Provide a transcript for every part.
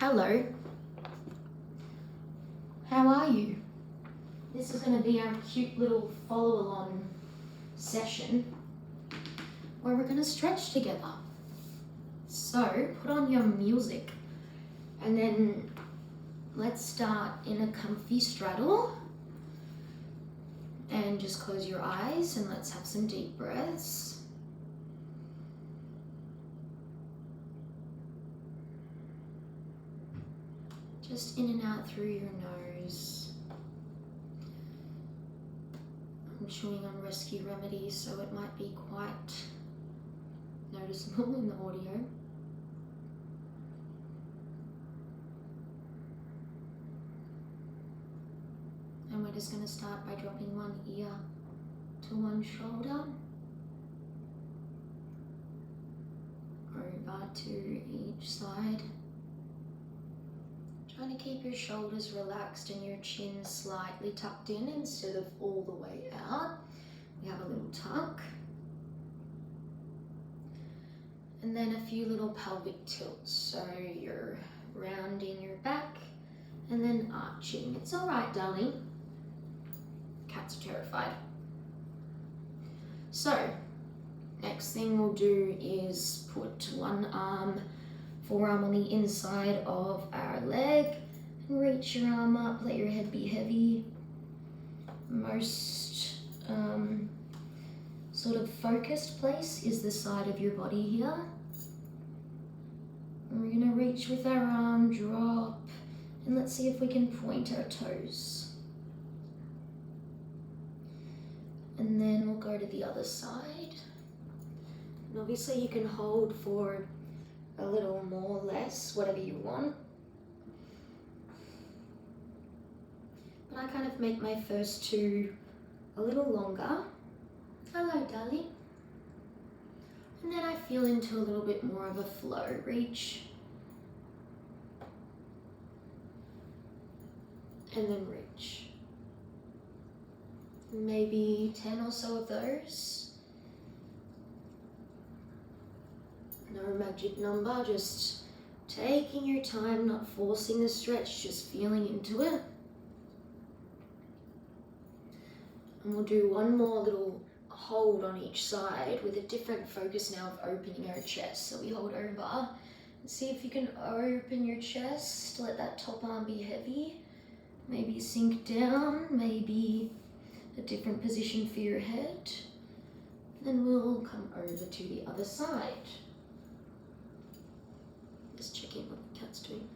Hello. How are you? This is going to be our cute little follow-along session where we're going to stretch together. So put on your music and then let's start in a comfy straddle and just close your eyes and let's have some deep breaths. Just in and out through your nose. I'm chewing on Rescue Remedies, so it might be quite noticeable in the audio. And we're just going to start by dropping one ear to one shoulder, over to each side. Trying to keep your shoulders relaxed and your chin slightly tucked in instead of all the way out. We have a little tuck. And then a few little pelvic tilts. So you're rounding your back and then arching. It's all right, darling. Cats are terrified. So next thing we'll do is put one forearm on the inside of our leg and reach your arm up, let your head be heavy. Most sort of focused place is the side of your body here. And we're going to reach with our arm, drop, and let's see if we can point our toes. And then we'll go to the other side. And obviously you can hold for a little more or less, whatever you want. But I kind of make my first two a little longer. Hello, darling. And then I feel into a little bit more of a flow. Reach. And then reach. Maybe 10 or so of those. No magic number, just taking your time, not forcing the stretch, just feeling into it. And we'll do one more little hold on each side with a different focus now of opening our chest. So we hold over and see if you can open your chest, let that top arm be heavy, maybe sink down, maybe a different position for your head. Then we'll come over to the other side. Just checking what the cat's doing.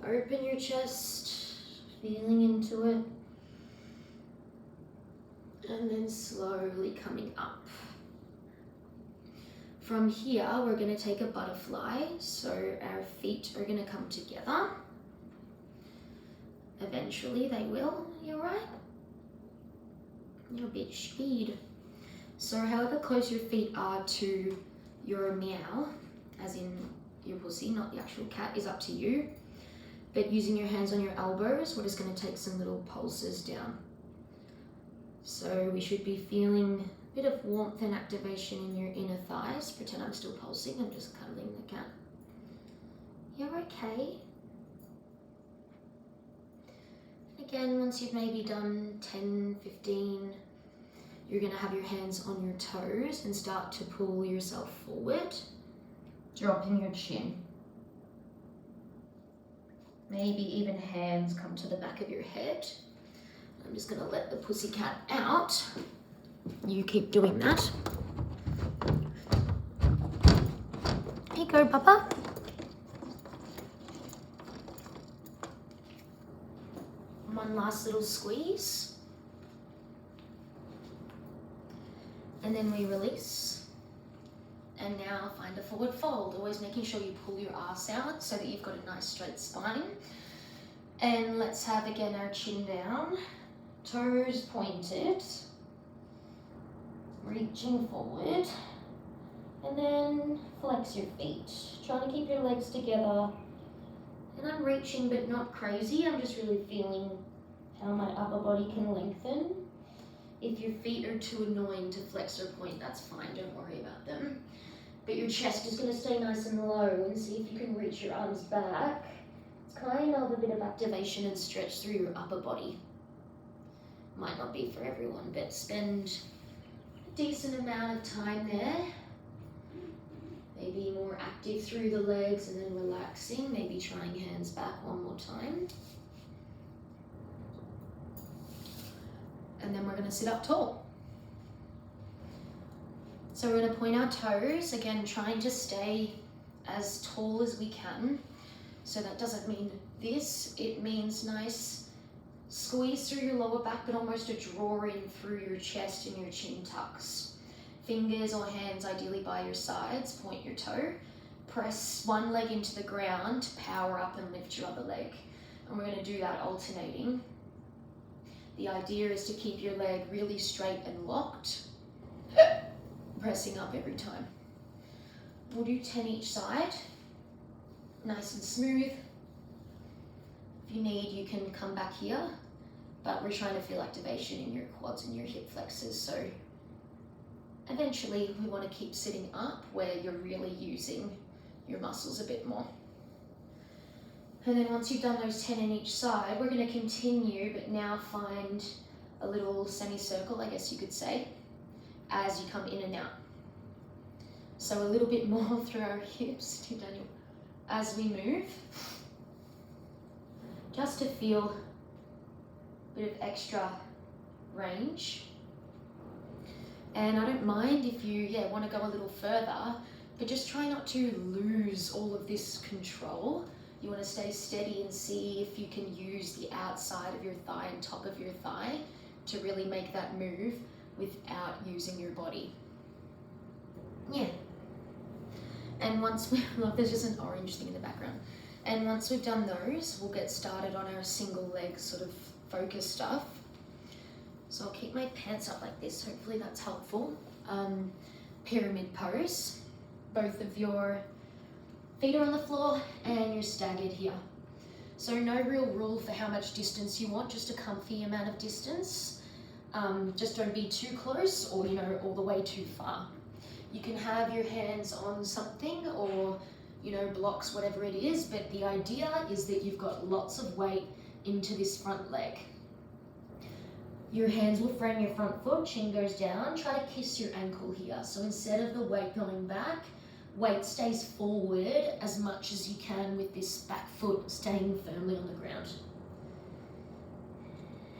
Open your chest, feeling into it. And then slowly coming up. From here, we're going to take a butterfly. So our feet are going to come together. Eventually they will. You're right. You're a bit speed. So however close your feet are to your meow, as in your pussy, not the actual cat, is up to you. But using your hands on your elbows, we're just going to take some little pulses down. So we should be feeling a bit of warmth and activation in your inner thighs. Pretend I'm still pulsing, I'm just cuddling the cat. You're okay. And again, once you've maybe done 10, 15, you're going to have your hands on your toes and start to pull yourself forward. Dropping your chin. Maybe even hands come to the back of your head. I'm just going to let the pussycat out. You keep doing that. Here you go, Papa. One last little squeeze. And then we release. And now find a forward fold, always making sure you pull your ass out so that you've got a nice straight spine. And let's have again our chin down, toes pointed, reaching forward, and then flex your feet. Trying to keep your legs together. And I'm reaching but not crazy, I'm just really feeling how my upper body can lengthen. If your feet are too annoying to flex or point, that's fine, don't worry about them. But your chest is going to stay nice and low, and see if you can reach your arms back kind of a bit of activation and stretch through your upper body. Might not be for everyone, but spend a decent amount of time there. Maybe more active through the legs and then relaxing, maybe trying hands back one more time. And then we're going to sit up tall. So we're going to point our toes, again trying to stay as tall as we can. So that doesn't mean this, it means nice squeeze through your lower back, but almost a draw in through your chest and your chin tucks. Fingers or hands ideally by your sides, point your toe. Press one leg into the ground to power up and lift your other leg. And we're going to do that alternating. The idea is to keep your leg really straight and locked, pressing up every time. We'll do 10 each side, nice and smooth. If you need, you can come back here, but we're trying to feel activation in your quads and your hip flexors. So eventually we want to keep sitting up where you're really using your muscles a bit more. And then once you've done those 10 in each side, we're going to continue, but now find a little semicircle, I guess you could say, as you come in and out. So a little bit more through our hips, Daniel, as we move, just to feel a bit of extra range. And I don't mind if you want to go a little further, but just try not to lose all of this control. You want to stay steady and see if you can use the outside of your thigh and top of your thigh to really make that move without using your body. Yeah. And once there's just an orange thing in the background. And once we've done those, we'll get started on our single leg sort of focus stuff. So I'll keep my pants up like this, hopefully that's helpful. Pyramid pose. Both of your feet are on the floor and you're staggered here. So no real rule for how much distance you want, just a comfy amount of distance. Just don't be too close or all the way too far. You can have your hands on something or blocks, whatever it is, but the idea is that you've got lots of weight into this front leg. Your hands will frame your front foot, chin goes down, try to kiss your ankle here. So instead of the weight going back, weight stays forward as much as you can with this back foot staying firmly on the ground.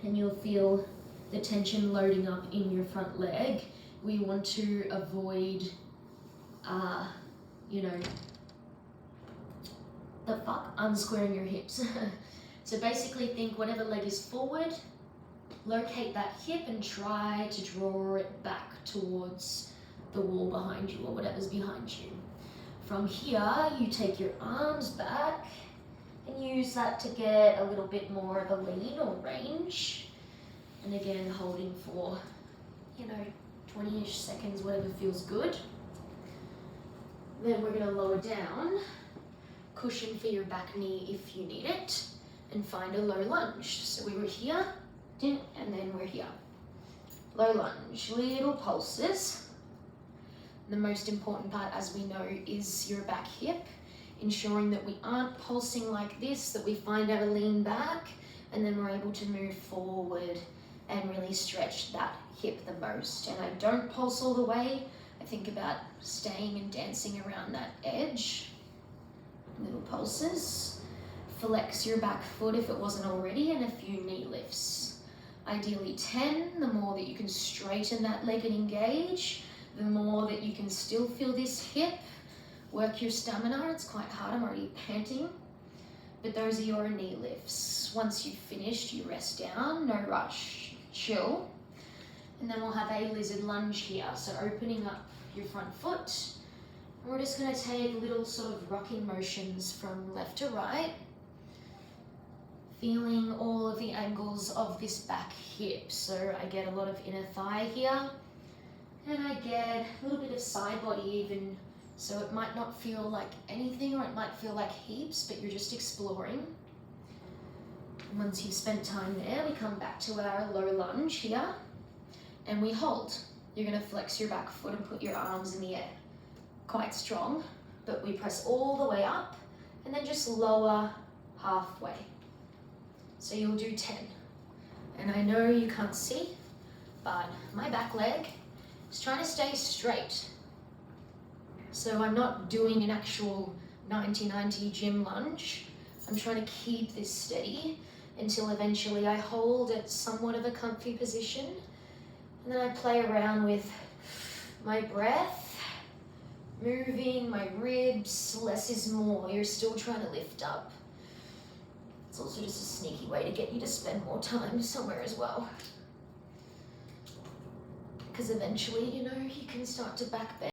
And you'll feel the tension loading up in your front leg. We want to avoid, unsquaring your hips. So basically think whatever leg is forward, locate that hip and try to draw it back towards the wall behind you or whatever's behind you. From here, you take your arms back and use that to get a little bit more of a lean or range. And again, holding for, 20-ish seconds, whatever feels good. Then we're going to lower down, cushion for your back knee if you need it, and find a low lunge. So we were here, and then we're here. Low lunge, little pulses. The most important part, as we know, is your back hip, ensuring that we aren't pulsing like this, that we find our lean back, and then we're able to move forward and really stretch that hip the most. And I don't pulse all the way. I think about staying and dancing around that edge. Little pulses. Flex your back foot if it wasn't already, and a few knee lifts. Ideally 10, the more that you can straighten that leg and engage, the more that you can still feel this hip. Work your stamina, it's quite hard, I'm already panting. But those are your knee lifts. Once you've finished, you rest down, no rush, chill. And then we'll have a lizard lunge here. So opening up your front foot. And we're just gonna take little sort of rocking motions from left to right. Feeling all of the angles of this back hip. So I get a lot of inner thigh here. And I get a little bit of side body even. So it might not feel like anything or it might feel like heaps, but you're just exploring. Once you've spent time there, we come back to our low lunge here and we hold. You're gonna flex your back foot and put your arms in the air. Quite strong, but we press all the way up and then just lower halfway. So you'll do 10. And I know you can't see, but my back leg is trying to stay straight. So I'm not doing an actual 90-90 gym lunge. I'm trying to keep this steady until eventually I hold at somewhat of a comfy position. And then I play around with my breath, moving my ribs. Less is more. You're still trying to lift up. It's also just a sneaky way to get you to spend more time somewhere as well. Because eventually, you know, you can start to back bend.